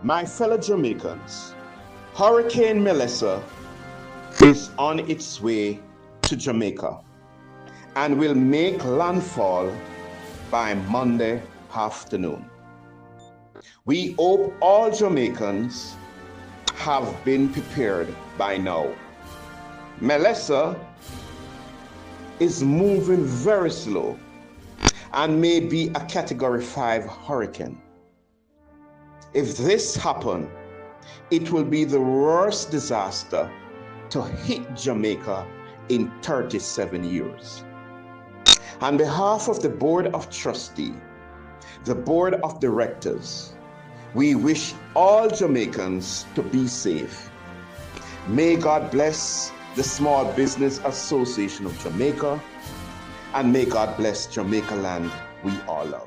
My fellow Jamaicans, Hurricane Melissa is on its way to Jamaica and will make landfall by Monday afternoon. We hope all Jamaicans have been prepared by now. Melissa is moving very slow and may be a Category 5 hurricane. If this happens, it will be the worst disaster to hit Jamaica in 37 years. On behalf of the Board of Trustees, the Board of Directors, we wish all Jamaicans to be safe. May God bless the Small Business Association of Jamaica, and may God bless Jamaica land we all love.